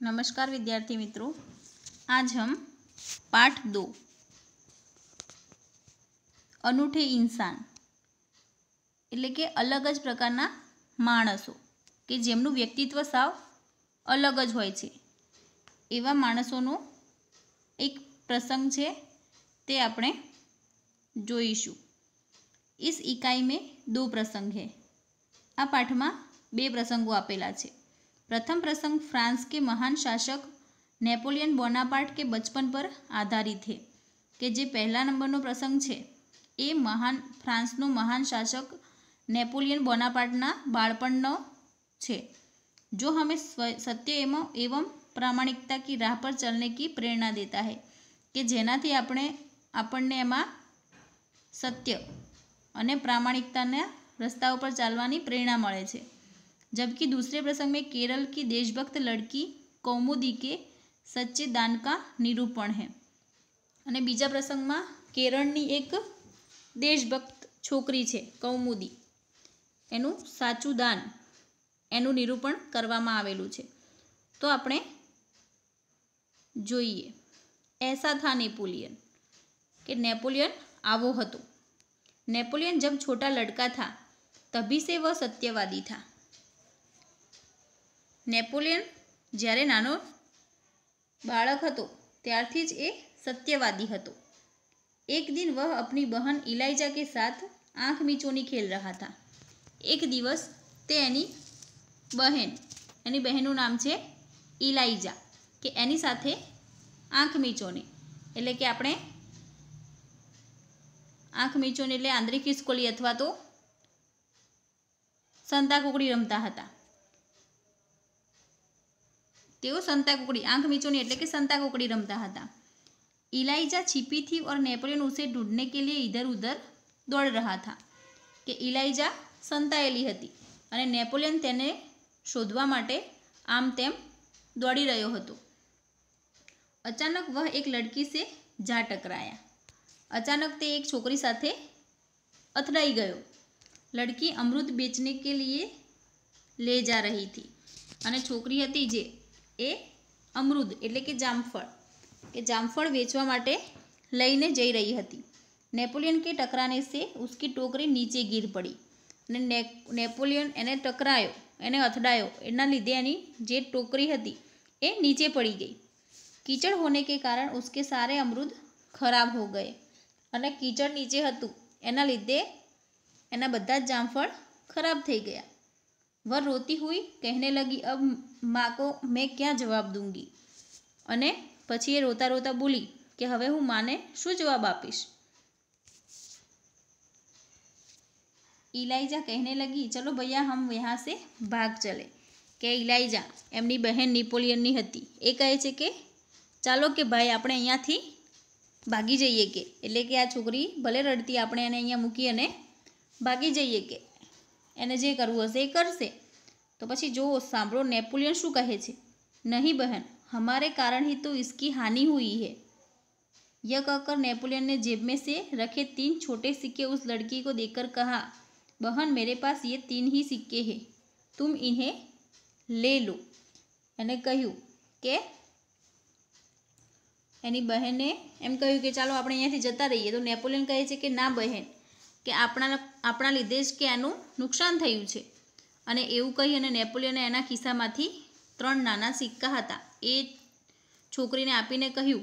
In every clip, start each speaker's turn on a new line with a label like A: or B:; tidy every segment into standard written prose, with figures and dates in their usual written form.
A: नमस्कार विद्यार्थी मित्रों, आज हम पाठ 2 अनूठे इंसान એટલે કે અલગ જ પ્રકારના માણસો કે જેમનું વ્યક્તિત્વ સાવ અલગ જ હોય છે એવા માણસોનો એક પ્રસંગ છે તે આપણે જોઈશું। इस इकाई में 2 प्रसंग है। आ पाठ में 2 प्रसंगों आपेला छे। प्रथम प्रसंग फ्रांस के महान शासक नेपोलियन बोनापार्ट के बचपन पर आधारित है कि जे पहला नंबरनो प्रसंग है ए महान फ्रांसनो महान शासक नेपोलियन बोनापार्टना बाळपणनो छे, जो हमें सत्य एवं प्रामाणिकता की राह पर चलने की प्रेरणा देता है कि जेनाथी आपणे एमां सत्य अने प्रामाणिकताना रस्ता पर चालवानी प्रेरणा मळे छे। जबकि दूसरे प्रसंग में केरल की देशभक्त लड़की कौमुदी के सच्चे दान का निरूपण है। अने बीजा प्रसंग में केरळनी एक देशभक्त छोकरी छे कौमुदी, एनु साचू दान एनु निरूपण करवामां आवेलुं छे। तो आपणे जोईए। ऐसा था नेपोलियन कि नेपोलियन आवो हतो। नेपोलियन जब छोटा लड़का था तभी से वह सत्यवादी था। नेपोलियन જ્યારે નાનો બાળક હતો ત્યારથી જ એ સત્યવાદી હતો। एक दिन वह अपनी बहन इलाइजा के साथ आँख मीचोनी खेल रहा था। एक दिवस ते एनी बहनનું नाम છે इलाइजा કે એની સાથે આંખ મીચોની એટલે કે આપણે આંખ મીચોની એટલે આંતરિક ખિસકોલી અથવા તો સંતાકુકડી રમતા હતા। તેઓ संताकुकड़ी आँख मीचोनी એટલે કે संताकुकड़ी रमता हता। इलाइजा छिपी थी और नेपोलियन उसे ढूंढने के लिए इधर उधर दौड़ रहा था कि इलाइजा संतायेली हती अने नेपोलियन तेने शोधवा माटे आम तेम दौड़ी रह्यो हतो। अचानक वह एक लड़की से जा टकराया। अचानक ते एक छोकरी साथे अथड़ाई गयो। लड़की अमृत बेचने के लिए ले जा रही थी अने छोकरी हती जे ए अमरूद एटले के जामफळ वेचवा माटे लईने जई रही हती। नेपोलियन के टकराने से उसकी टोकरी नीचे गिर पड़ी अने नेपोलियन एने टकरायो, एने अथड़ायो, एना लीधे एनी जे टोकरी हती ए नीचे पड़ी गई। कीचड़ होने के कारण उसके सारे अमरूद खराब हो गए अने कीचड़ नीचे हतुं एना लीधे एना बधा ज जामफळ खराब थई गया। वह रोती हुई कहने लगी, अब माँ को मैं क्या जवाब दूंगी? अने पछी ए रोता रोता बोली कि हवे हूँ माँ ने शू जवाब आपीश? इलाइजा कहने लगी, चलो भैया हम यहाँ से भाग चले। के इलाइजा एमनी बहन नेपोलियननी हती ए कहे छे के चालो के भाई आपणे अहींयाथी भागी जईए के एटले के आ छोकरी भले रड़ती आपणे एने अहींया मूकी अने भागी जईए के एने जे करवुं हशे ए करशे। तो पछी जो सांभळो नेपोलियन शू कहे छे, नहीं बहन हमारे कारण ही तो इसकी हानि हुई है। यह कहकर नेपोलियन ने जेब में से रखे 3 छोटे सिक्के उस लड़की को देकर कहा, बहन मेरे पास ये 3 ही सिक्के हैं, तुम इन्हें ले लो। एने कह्युं के एनी बहने एम कह्युं के चालो आपणे अहींयाथी जता रहीए। तो नेपोलियन कहे छे के ना बहन के आपणा लीधे ज के आनुं नुकसान थयुं छे। अने एवुं कही अने नेपोलियने एना खिस्सामांथी 3 नाना सिक्का हता ए छोकरीने आपीने कह्युं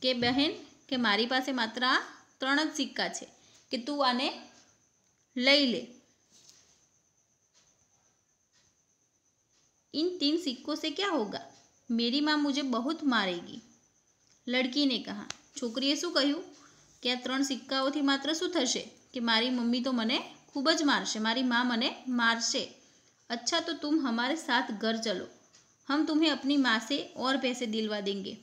A: के बहन के मारी पासे मात्र आ 3 ज सिक्का छे के तू आने लई ले। इन 3 सिक्कों से क्या होगा? मेरी माँ मुझे बहुत मारेगी। लड़की ने कहा। छोकरीए शुं कह्युं के आ 3 सिक्काओथी मात्र शुं थशे कि मारी मम्मी तो मने खूब ज मारशे, मारी माँ मने मारशे। अच्छा तो तुम हमारे साथ घर चलो, हम तुम्हें अपनी माँ से और पैसे दिलवा देंगे।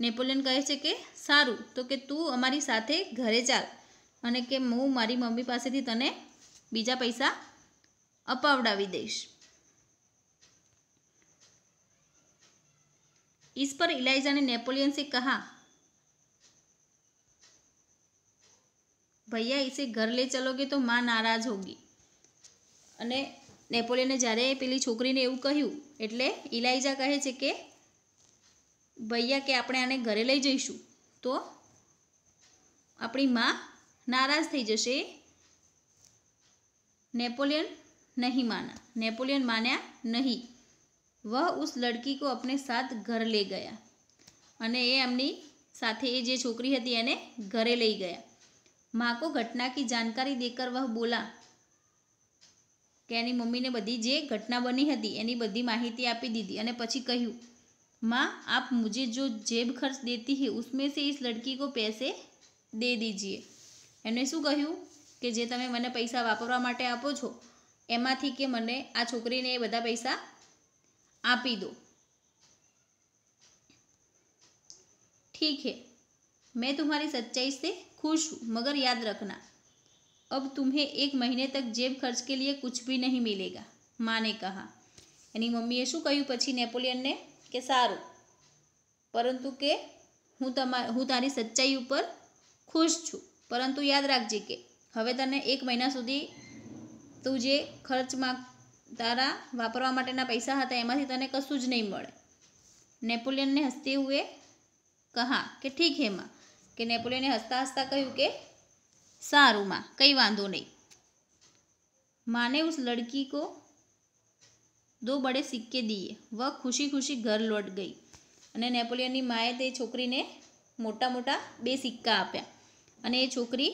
A: नेपोलियन कहे छे के सारू तो के तू अमारी साथे घरे चाल अने के हूँ मारी मम्मी पासेथी तने बीजा पैसा अपावडावी दईश। इस पर इलाइजा ने नेपोलियन से कहा, भैया इसे घर ले चलोगे तो माँ नाराज होगी। अने नेपोलियने જ્યારે પેલી છોકરીને એવું કહ્યું એટલે ઇલાઇજા કહે છે કે ભૈયા કે આપણે આને ઘરે લઈ જઈશું તો આપણી माँ नाराज થઈ જશે। नेपोलियन नहीं माना, नेपोलियन मान्या नहीं। वह उस लड़की को अपने साथ घर ले गया અને એ એમની સાથે એ જે છોકરી હતી એને ઘરે લઈ ગયા। माँ को घटना की जानकारी देकर वह बोला કે એની મમ્મીને બધી જે ઘટના બની હતી એની બધી માહિતી આપી દીધી અને પછી કહ્યું, माँ आप मुझे जो जेब खर्च देती है उसमें से इस लड़की को पैसे दे दीजिए। એમણે શું કહ્યું કે જે તમે મને પૈસા વાપરવા માટે આપો છો એમાંથી કે મને આ છોકરીને એ બધા પૈસા આપી દો। ठीक है, मैं तुम्हारी सच्चाई से खुश हूँ, मगर याद रखना अब तुम्हें 1 महीने तक जेब खर्च के लिए कुछ भी नहीं मिलेगा, माँ ने कहा। એની મમ્મીએ શું કહ્યું પછી નેપોલિયનને કે સારું, પરંતુ કે હું તારી સચ્ચાઈ ઉપર ખુશ છું, પરંતુ યાદ રાખજે કે હવે તને 1 મહિના સુધી તું જે ખર્ચમાં તારા વાપરવા માટેના પૈસા હતા એમાંથી તને કશું જ નહીં મળે। नेपोलियन ने हंसते हुए कहा कि ठीक है माँ, कि नेपोलियन ने हंसता हंसता कहूँ कि सारू माँ, कई वांधो नहीं। माँ ने उस लड़की को 2 बड़े सिक्के दिए। वह खुशी खुशी घर लौट गई અને નેપોલિયનની માએ તે છોકરીને મોટા મોટા 2 સિક્કા આપ્યા અને એ છોકરી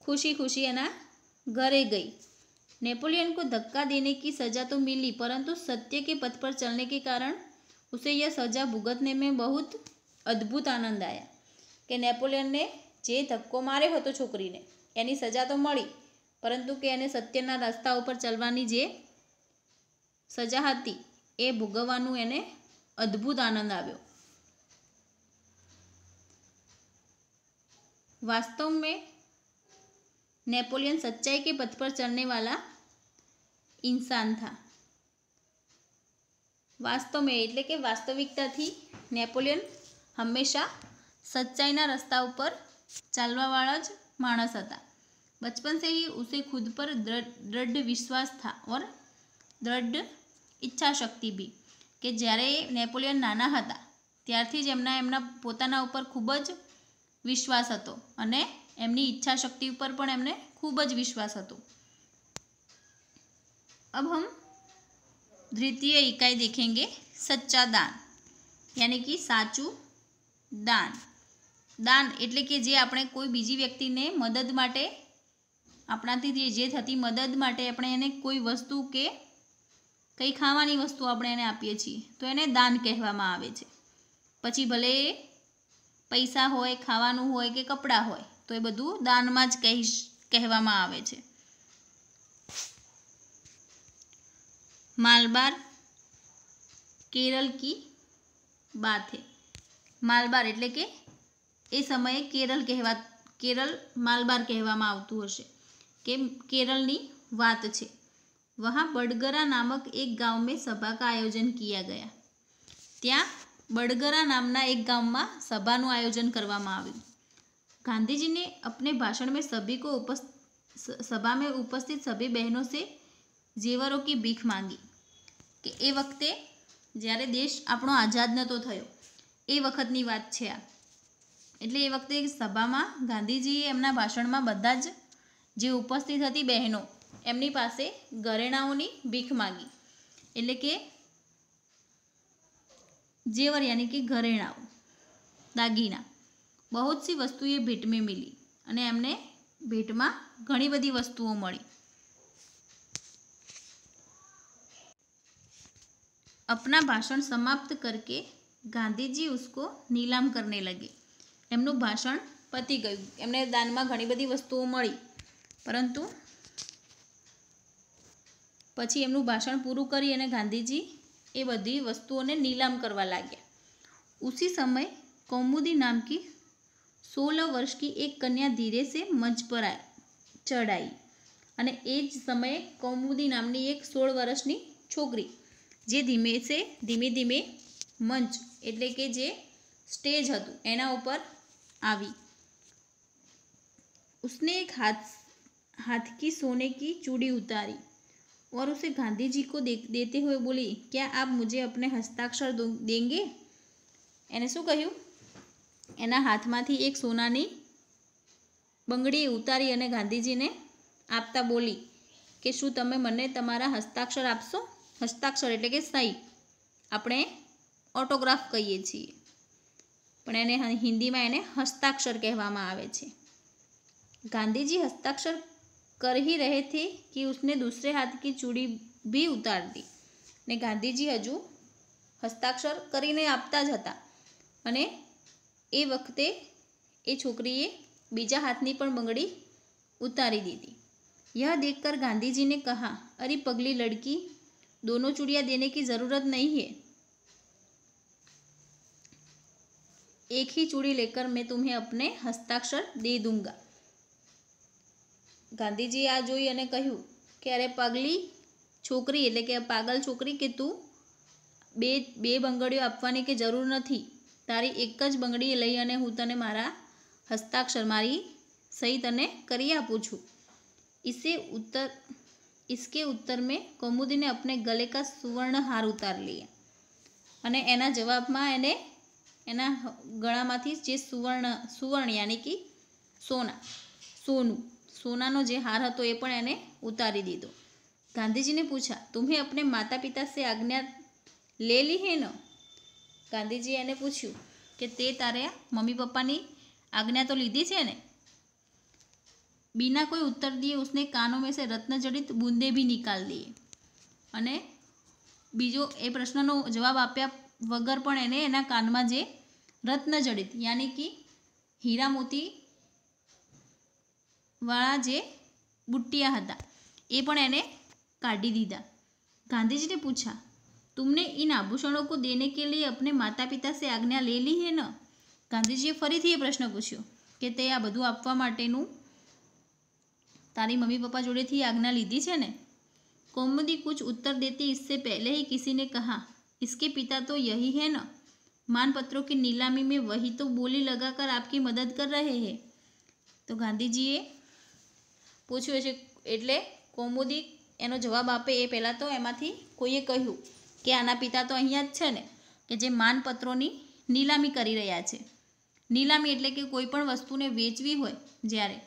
A: खुशी खुशी એના ઘરે ગઈ। नेपोलियन को धक्का देने की सज़ा तो मिली, परंतु सत्य के पथ पर चलने के कारण उसे यह सज़ा भुगतने में बहुत अद्भुत आनंद आया। कि नेपोलियन ने जे धक्को मार्यो हतो छोकरीने एनी सज़ा तो मળી, परंतु के एने सत्यना रस्ता पर चलवानी जे सज़ा हती ए भोगववानुं एने अद्भुत आनंद आव्यो। वास्तव में नेपोलियन सच्चाई के पथ पर चलने वाला इंसान था। वास्तव में एटले के वास्तविकता थी नेपोलियन हमेशा सच्चाईना रस्ता पर चालवावाळा ज माणस हता। बचपन से ही उसे खुद पर दृढ़ विश्वास था और दृढ़ इच्छा शक्ति भी। कि જ્યારે નેપોલિયન નાના હતા ત્યારથી જ એમના પોતાના ઉપર ખૂબ જ વિશ્વાસ હતો અને એમની ઈચ્છા શક્તિ ઉપર પણ એમને ખૂબ જ વિશ્વાસ હતો। अब हम द्वितीय इकाई देखेंगे, सच्चा दान, यानी कि साचू दान। दान एटले कि जे આપણે કોઈ બીજી વ્યક્તિને મદદ માટે આપણાથી જે થતી મદદ માટે આપણે એને કોઈ વસ્તુ કે કઈ ખાવાની વસ્તુ આપણે એને આપીએ છીએ તો એને દાન કહેવામાં આવે છે। પછી ભલે પૈસા હોય, ખાવાનું હોય કે કપડાં હોય તો એ બધું દાનમાં જ કહેવામાં આવે છે। मालबार केरल की बात है। मालबार एटले के ए समये केरल मालबार कहेवामां आवतुं हशे के केरलनी वात छे। वहाँ बड़गरा नामक एक गांव में सभा का आयोजन किया गया। त्या बड़गरा नामना एक गांव में सभानुं आयोजन करवामां आव्युं। गांधी जी ने अपने भाषण में सभा में उपस्थित सभी बहनों से जेवरों की भीख मांगी। कि ए वखते ज्यारे देश आपणो आजाद नतो थयो ए वखतनी वात छे आ। एटले ए वखते सभामां गांधीजीए एमना भाषणमां बधा ज जे उपस्थित हती बहनों एमनी पासे घरेणाओनी भीख मांगी। एटले के जेवर यानी कि घरेणाओ, दागीना, बहुत सी वस्तुएं भेट में मिली अने एमने भेटमां घणी बधी वस्तुओं मळी। अपना भाषण समाप्त करके गांधी जी उसको नीलाम करने लगे। एमनुं भाषण पती गयुं, एमने दानमां घणी बधी वस्तुओं मळी, परंतु पछी एमनुं भाषण पूरुं करी अने गांधीजी ए बधी वस्तुओने नीलाम करवा लाग्या। उसी समय कौमुदी नाम की 16 वर्ष की एक कन्या धीरे से मंच पर चढ़ाई अने ए ज समये कौमुदी नामनी एक 16 वर्षनी छोकरी जे धीमे धीमे मंच एटले के जे स्टेज हतुं एना उपर आवी। उसने एक हाथ की सोने की चूड़ी उतारी और उसे गांधी जी को देते हुए बोली, क्या आप मुझे अपने हस्ताक्षर देंगे? એને શું કહ્યું, એના હાથમાંથી એક સોનાની બંગડી ઉતારી અને ગાંધીજીને આપતા બોલી કે શું તમે મને તમારા હસ્તાક્ષર આપશો? હસ્તાક્ષર એટલે કે સહી, આપણે ઓટોગ્રાફ કહીએ છીએ, પણ એને હિન્દીમાં એને હસ્તાક્ષર કહેવામાં આવે છે। गांधी जी हस्ताक्षर कर ही रहे थे कि उसने दूसरे हाथ की चूड़ी भी उतार दी। ने गांधीजी हजू हस्ताक्षर करीने आपता ज हता अने ए वखते ए छोकरीए बीजा हाथनी पण बंगड़ी उतारी दीधी। यह देखकर गांधीजी ने कहा, अरे पगली लड़की, दोनों चूड़ियाँ देने की ज़रूरत नहीं है, एक ही चूड़ी लेकर मैं तुम्हें अपने हस्ताक्षर दे दूंगा। गांधीजी आ जोई अने कह्युं कि अरे पगली छोकरी एटले के पागल छोकरी के तू बे बंगड़ीओ आपवानी के जरूर नहीं, तारी एक ज बंगड़ी लई अने हूँ तने मारा हस्ताक्षर मारी सही तने करी आपू छूं। इसके उत्तर में कौमुदी ने अपने गले का सुवर्ण हार उतार लिया अने एना जवाब में एने एना गळामांथी जे सुवर्ण यानी कि सोनानो जे हार हतो ए पण एने उतारी दीधो। गांधीजी ने पूछा, तुम्हें अपने माता पिता से आज्ञा ले ली है न? गांधीजी एने पूछ्યું कि ते तारे मम्मी पप्पानी आज्ञा तो लीधी छे ने? बिना कोई उत्तर दिए उसने कानों में से रत्न जड़ित बूंदे भी निकाल दिए अने बीजो ए प्रश्ननो जवाब आप्या वगर पण एने एना कानमा जे रत्न जड़ित यानी कि हीरा मोती वाला जे बुट्टिया हता ए पण एने काढ़ी दीधा। गांधीजी ने पूछा, तुमने इन आभूषणों को देने के लिए अपने माता पिता से आज्ञा ले ली है न? गांधीजीए फरीथी ए प्रश्न पूछ्यो कि ते आ बधुं आपवा माटेनुं तारी मम्मी पप्पा जोड़ेथी आज्ञा लीधी छे ने? कौमुदी कुछ उत्तर देती इससे पहले ही किसी ने कहा, इसके पिता तो यही है न, मानपत्रों की नीलामी में वही तो बोली लगाकर आपकी मदद कर रहे हैं। तो गांधीजीए पूछ्યું છે એટલે કૌમુદી એનો જવાબ આપે એ પહેલાં તો એમાંથી કોઈએ કહ્યું કે આના પિતા તો અહીંયા જ છે ને, કે જે માનપત્રોની નીલામી કરી રહ્યા છે। નીલામી એટલે કે કોઈ પણ વસ્તુને વેચવી હોય જ્યારે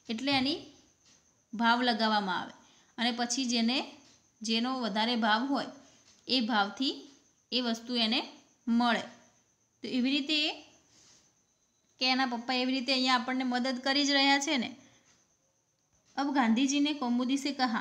A: એટલે એની ભાવ લગાવવામાં આવે અને પછી જેનો વધારે ભાવ હોય એ ભાવથી એ વસ્તુ એને મળે। તો એવી રીતે કે એના પપ્પા એવી રીતે અહીંયા આપણને મદદ કરી જ રહ્યા છે ને। अब गांधीजी ने कौमुदी से कहा,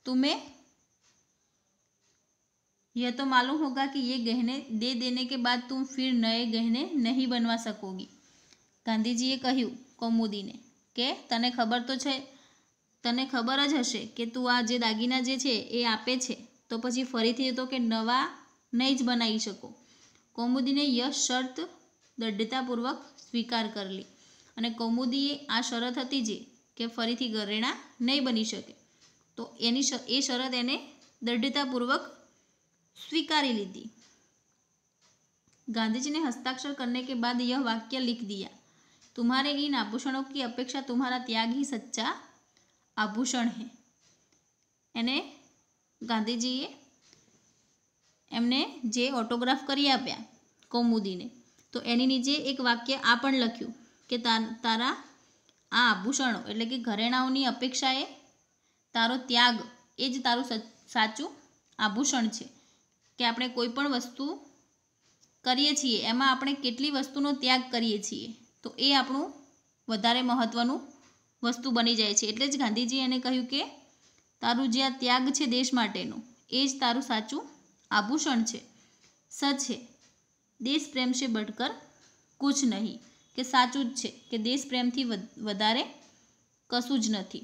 A: तुम्हें यह तो मालूम होगा कि ये गहने दे देने के बाद तुम फिर नए गहने नहीं बनवा सकोगी। गांधीजीए કહ્યું કૌમુદીને કે તને ખબર જ હશે કે તું આ જે દાગીના જે છે એ આપે છે તો પછી ફરીથી તો કે નવા નહીં જ બનાવી શકો। કૌમુદીને यह शर्त दृढ़तापूर्वक स्वीकार कर ली અને કૌમુદીએ આ શરત હતી જે કે ફરીથી ઘરેણાં નહીં બની શકે તો એ શરત એને દૃઢતાपूर्वक स्वीकारी लीधी। गांधीजी ने हस्ताक्षर करने के बाद यह वाक्य लिख दिया, तुम्हारे इन आभूषणों की अपेक्षा तुम्हारा त्याग ही सच्चा आभूषण है। एने गांधीजीए एमने जे ऑटोग्राफ करी आप्या कौमुदीने तो एनी नीचे एक वाक्य आ पण लख्युं कि तारा आ आभूषणों एटले कि घरेणाओनी अपेक्षाए तारो त्याग ए ज तारुं साचुं आभूषण छे कि आपणे कोईपण वस्तु करीए छीए एमां आपणे केटली वस्तुनो त्याग करीए छीए तो ए आपणुं वधारे महत्वनुं वस्तु बनी जाय छे। एटले ज गांधीजीए एने कह्युं कि तारुं जे आ त्याग छे देश माटेनो ए ज तारुं साचुं आभूषण छे। सच है, देश प्रेम से बढ़कर कुछ नहीं, कि साचुं ज छे कि देश प्रेम थी वधारे कशुं ज नथी।